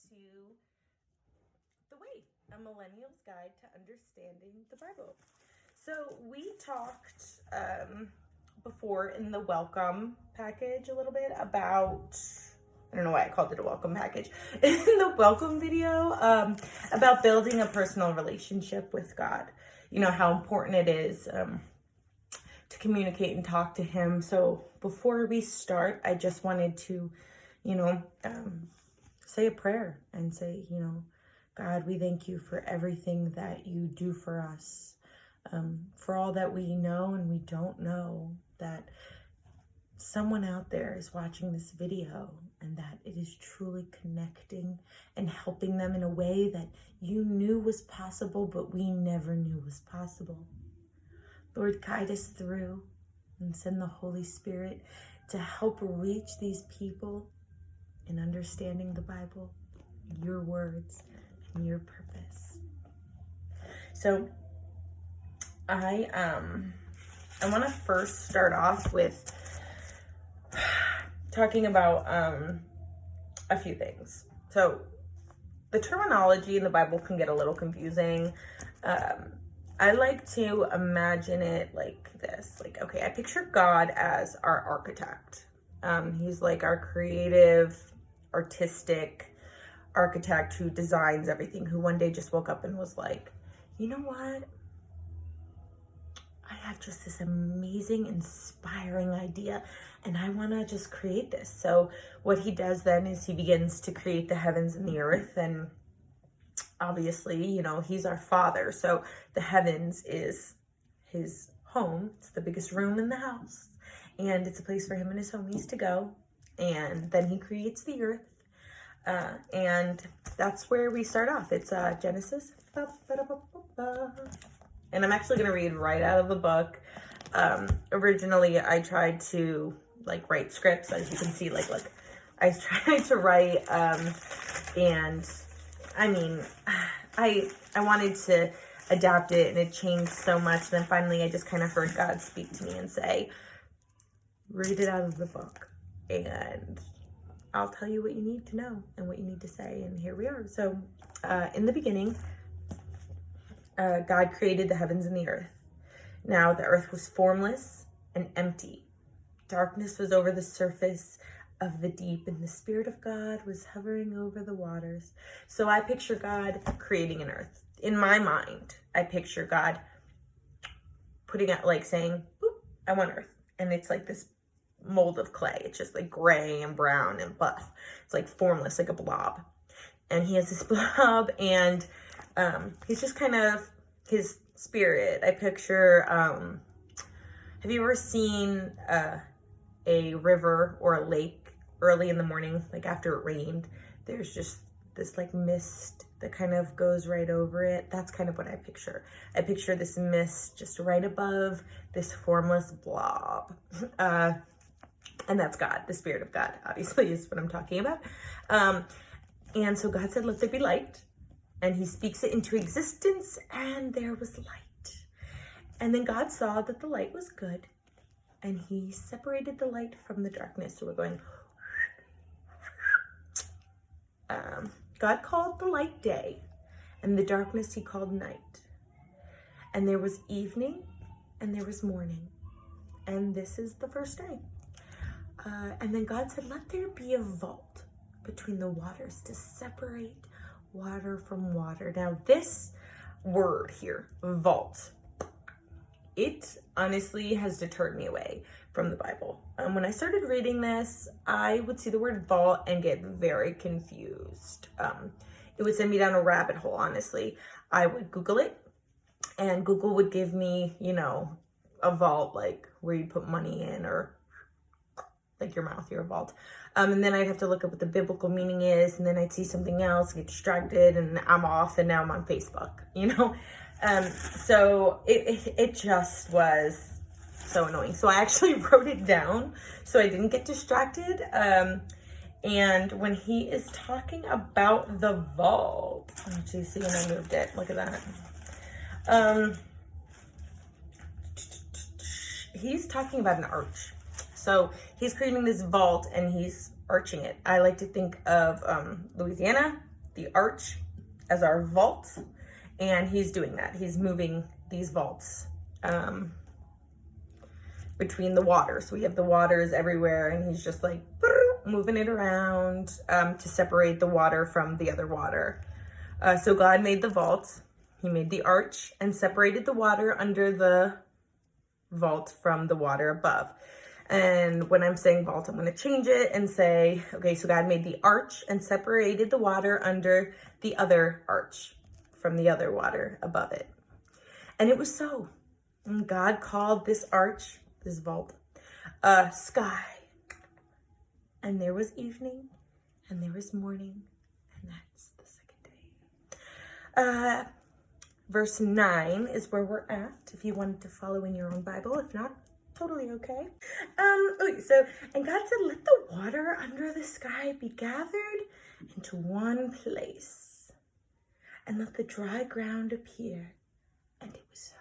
to The Way, a millennial's guide to understanding the Bible. So we talked before in the welcome package a little bit about, I don't know why I called it a welcome package, in the welcome video about building a personal relationship with God. You know, how important it is to communicate and talk to him. So before we start, I just wanted to, say a prayer and say, God, we thank you for everything that you do for us, for all that we know and we don't know, that someone out there is watching this video and that it is truly connecting and helping them in a way that you knew was possible, but we never knew was possible. Lord, guide us through and send the Holy Spirit to help reach these people in understanding the Bible, your words, and your purpose. So I want to first start off with talking about a few things. So the terminology in the Bible can get a little confusing. I like to imagine it like this. Like, okay, I picture God as our architect. He's like our creative, artistic architect who designs everything, who one day just woke up and was like, you know what? I have just this amazing, inspiring idea, and I want to just create this. So what he does then is he begins to create the heavens and the earth, and obviously, he's our father. So the heavens is his home. It's the biggest room in the house, and it's a place for him and his homies to go. And then he creates the earth, and that's where we start off. It's Genesis. And I'm actually going to read right out of the book. Originally, I tried to write scripts. As you can see, look, I tried to write, and I mean, I wanted to adapt it, and it changed so much. Then finally, I just kind of heard God speak to me and say, read it out of the book, and I'll tell you what you need to know and what you need to say. And here we are. So in the beginning, God created the heavens and the earth. Now the earth was formless and empty. Darkness was over the surface of the deep, and the Spirit of God was hovering over the waters. So I picture God creating an earth. In my mind, I picture God putting out, saying, boop, I want earth. And it's like this mold of clay. It's just gray and brown and buff. It's formless, like a blob. And he has this blob, and he's just kind of his spirit. I picture, have you ever seen a river or a lake early in the morning, after it rained? There's just this mist that kind of goes right over it. That's kind of what I picture. I picture this mist just right above this formless blob. And that's God, the Spirit of God, obviously, is what I'm talking about. And so God said, let there be light. And he speaks it into existence, and there was light. And then God saw that the light was good, and he separated the light from the darkness. So we're going, God called the light day, and the darkness he called night. And there was evening, and there was morning. And this is the first day. And then God said, let there be a vault between the waters to separate water from water. Now this word here, vault, it honestly has deterred me away from the Bible. When I started reading this, I would see the word vault and get very confused. It would send me down a rabbit hole, honestly. I would Google it, and Google would give me, a vault, where you put money in, or your mouth, your vault. And then I'd have to look up what the biblical meaning is, and then I'd see something else, get distracted, and I'm off, and now I'm on Facebook, So it just was so annoying. So I actually wrote it down so I didn't get distracted. And when he is talking about the vault, oh geez, see when I moved it, look at that. He's talking about an arch. So he's creating this vault and he's arching it. I like to think of Louisiana the arch as our vault, and he's doing that. He's moving these vaults between the waters. So we have the waters everywhere, and he's just like moving it around to separate the water from the other water. So God made the vault, he made the arch, and separated the water under the vault from the water above. And when I'm saying vault, I'm going to change it and say, okay, so God made the arch and separated the water under the other arch from the other water above it. And it was so. And God called this arch, this vault, sky. And there was evening, and there was morning, and that's the second day. Verse 9 is where we're at, if you wanted to follow in your own Bible. If not, totally okay. Okay, so, and God said, let the water under the sky be gathered into one place, and let the dry ground appear. And it was so.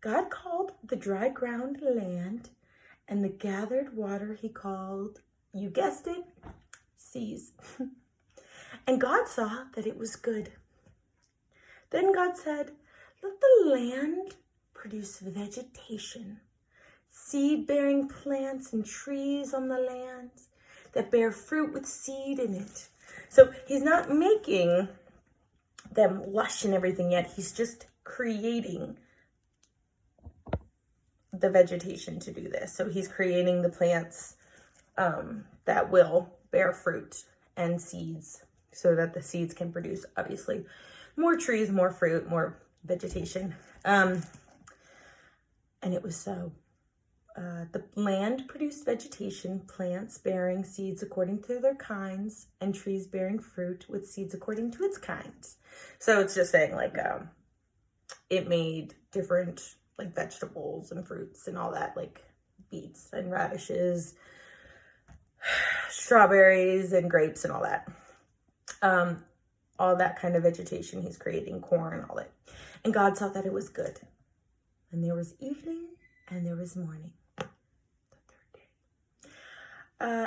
God called the dry ground land, and the gathered water he called, you guessed it, seas. And God saw that it was good. Then God said, let the land produce vegetation, seed-bearing plants and trees on the land that bear fruit with seed in it. So he's not making them lush and everything yet. He's just creating the vegetation to do this. So he's creating the plants that will bear fruit and seeds so that the seeds can produce, obviously, more trees, more fruit, more vegetation. And it was so. The land produced vegetation, plants bearing seeds according to their kinds, and trees bearing fruit with seeds according to its kinds. So it's just saying, like, it made different, like, vegetables and fruits and all that, like beets and radishes, strawberries and grapes and all that. All that kind of vegetation he's creating, corn, all that. And God saw that it was good. And there was evening and there was morning. The third day.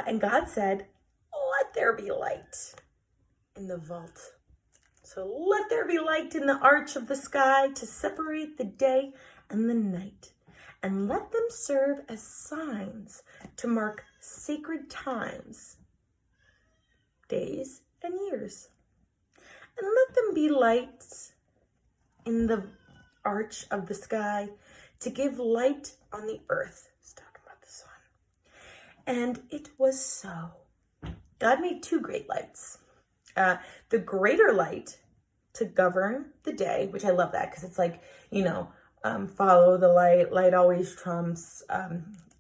And God said, let there be light in the vault. So let there be light in the arch of the sky to separate the day and the night. And let them serve as signs to mark sacred times, days, and years. And let them be lights in the arch of the sky to give light on the earth. It's talking about the sun. And it was so. God made two great lights. The greater light to govern the day, which I love that because it's like, follow the light. Light always trumps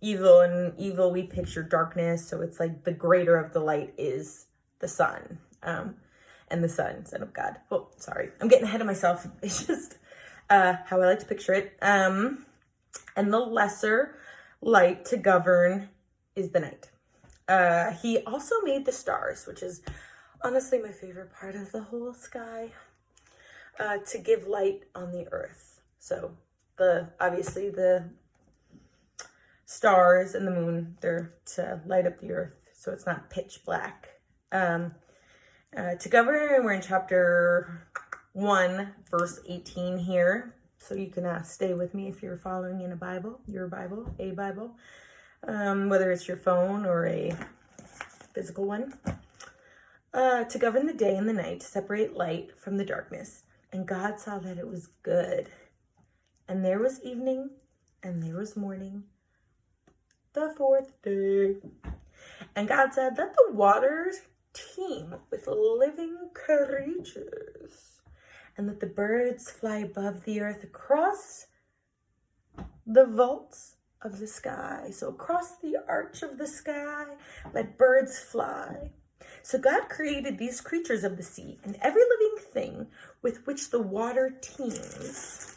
evil, and evil we picture darkness. So it's like the greater of the light is the sun. And the son of God. Oh, sorry. I'm getting ahead of myself. It's just how I like to picture it. And the lesser light to govern is the night. He also made the stars, which is honestly my favorite part of the whole sky, to give light on the earth. So obviously the stars and the moon, they're to light up the earth so it's not pitch black. To govern, we're in chapter 1, verse 18 here. So you can stay with me if you're following in a Bible, whether it's your phone or a physical one. To govern the day and the night, to separate light from the darkness. And God saw that it was good. And there was evening, and there was morning, the fourth day. And God said, let the waters teem with living creatures, and let the birds fly above the earth across the vaults of the sky. So across the arch of the sky, let birds fly. So God created these creatures of the sea and every living thing with which the water teems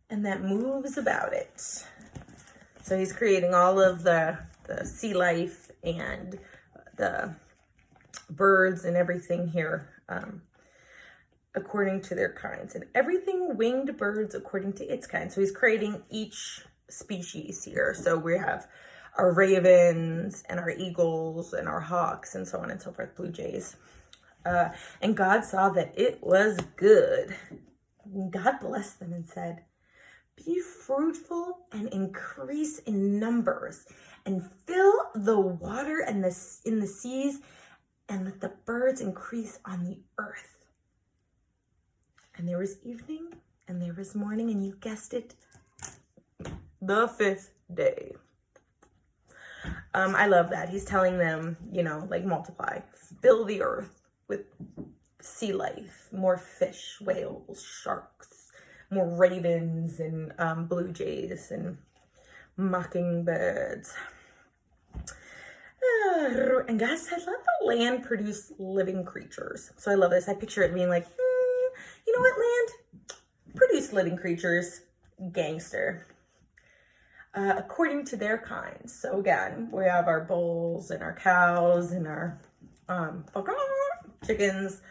and that moves about it. So he's creating all of the sea life and the birds and everything here according to their kinds, and everything winged birds according to its kind. So he's creating each species here. So we have our ravens and our eagles and our hawks and so on and so forth, blue jays. And God saw that it was good. God blessed them and said, be fruitful and increase in numbers and fill the water and in the seas, and let the birds increase on the earth. And there was evening and there was morning, and you guessed it, the fifth day. I love that. He's telling them, like multiply, fill the earth with sea life, more fish, whales, sharks, more ravens and blue jays and mockingbirds. And God said, let the land produce living creatures. So I love this. I picture it being like, you know what, land? Produce living creatures. Gangster. According to their kinds. So again, we have our bulls and our cows and our chickens,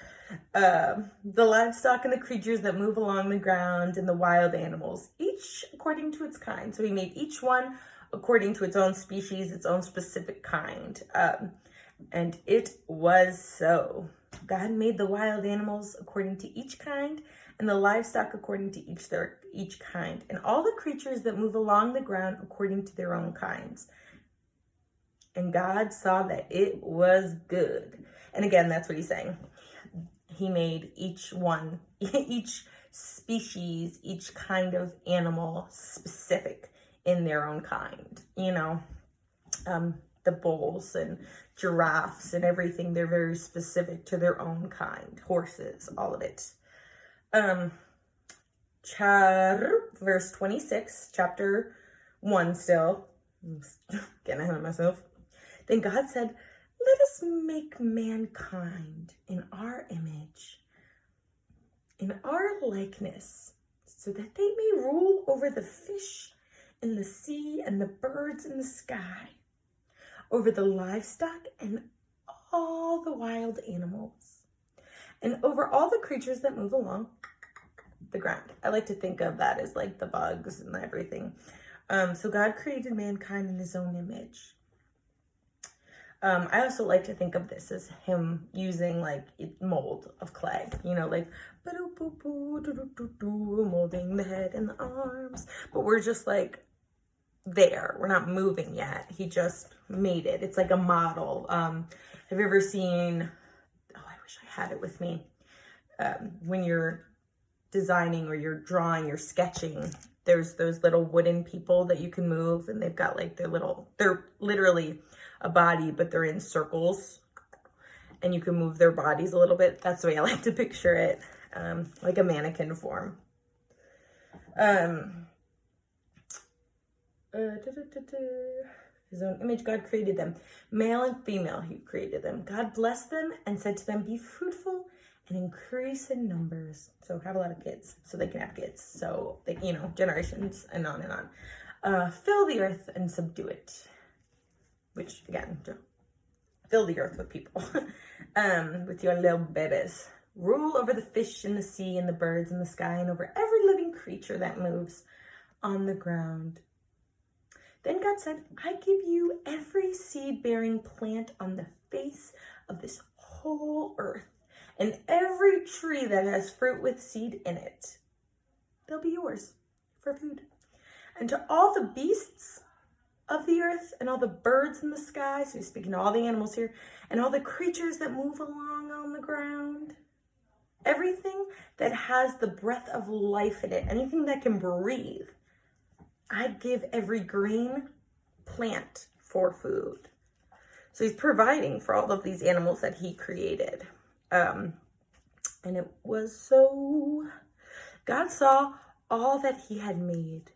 the livestock and the creatures that move along the ground and the wild animals, each according to its kind. So he made each one according to its own species, its own specific kind. And it was so. God made the wild animals according to each kind, and the livestock according to each kind, and all the creatures that move along the ground according to their own kinds. And God saw that it was good. And again, that's what he's saying. He made each one, each species, each kind of animal specific in their own kind. The bulls and giraffes and everything, they're very specific to their own kind. Horses, all of it. Verse 26, chapter 1 still. I'm getting ahead of myself. Then God said, let us make mankind in our image, in our likeness, so that they may rule over the fish in the sea and the birds in the sky, over the livestock and all the wild animals, and over all the creatures that move along the ground. I like to think of that as like the bugs and everything. So God created mankind in his own image. I also like to think of this as him using like mold of clay, like molding the head and the arms, but we're just like there. We're not moving yet. He just made it. It's like a model. Have you ever seen, I wish I had it with me, when you're designing or you're drawing, you're sketching, there's those little wooden people that you can move, and they've got like they're literally a body, but they're in circles, and you can move their bodies a little bit. That's the way I like to picture it, like a mannequin form. His own image, God created them. Male and female, he created them. God blessed them and said to them, be fruitful and increase in numbers. So have a lot of kids so they can have kids. So, they, generations and on and on. Fill the earth and subdue it. Which, again, fill the earth with people. With your little babies. Rule over the fish in the sea and the birds in the sky and over every living creature that moves on the ground. Then God said, I give you every seed-bearing plant on the face of this whole earth, and every tree that has fruit with seed in it. They'll be yours for food. And to all the beasts of the earth and all the birds in the sky, so he's speaking to all the animals here, and all the creatures that move along on the ground, everything that has the breath of life in it, anything that can breathe, I give every green plant for food. So he's providing for all of these animals that he created. And it was so. God saw all that he had made,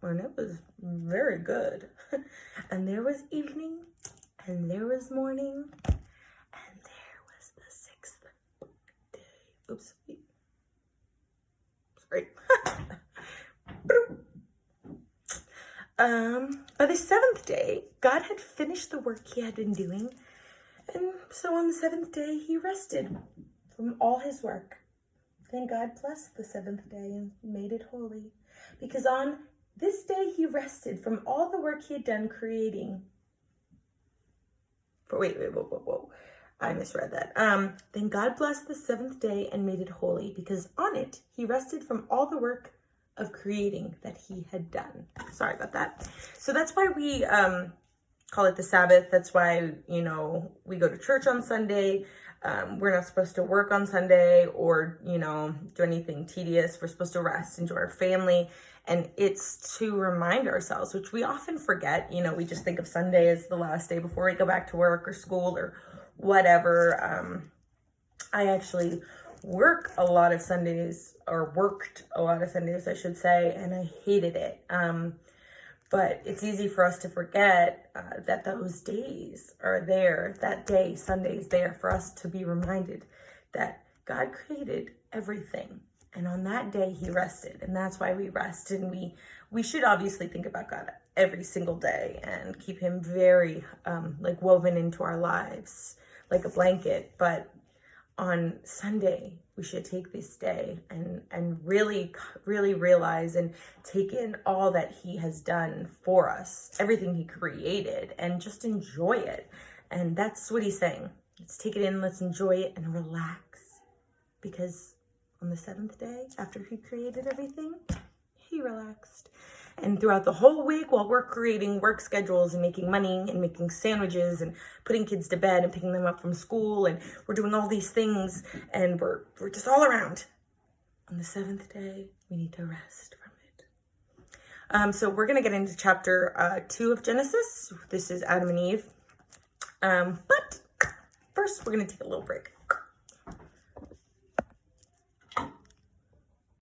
and it was very good. And there was evening, and there was morning, and there was the sixth day. Oops. Sorry. By the seventh day, God had finished the work he had been doing, and so on the seventh day, he rested from all his work. Then God blessed the seventh day and made it holy, because on This day he rested from all the work he had done creating. Whoa. I misread that. Then God blessed the seventh day and made it holy, because on it he rested from all the work of creating that he had done. Sorry about that. So that's why we call it the Sabbath. That's why, we go to church on Sunday. We're not supposed to work on Sunday or, do anything tedious. We're supposed to rest, enjoy our family. And it's to remind ourselves, which we often forget. We just think of Sunday as the last day before we go back to work or school or whatever. I actually worked a lot of Sundays, I should say, and I hated it. But it's easy for us to forget that those days are there. That day, Sunday, is there for us to be reminded that God created everything. And on that day, he rested. And that's why we rest. And we should obviously think about God every single day and keep him very woven into our lives like a blanket. But on Sunday, we should take this day and really, really realize and take in all that he has done for us, everything he created, and just enjoy it. And that's what he's saying. Let's take it in, let's enjoy it, and relax. Because on the seventh day, after he created everything, he relaxed. And throughout the whole week, while we're creating work schedules and making money and making sandwiches and putting kids to bed and picking them up from school, and we're doing all these things, and we're just all around. On the seventh day, we need to rest from it. So we're going to get into chapter 2 of Genesis. This is Adam and Eve. But first, we're going to take a little break.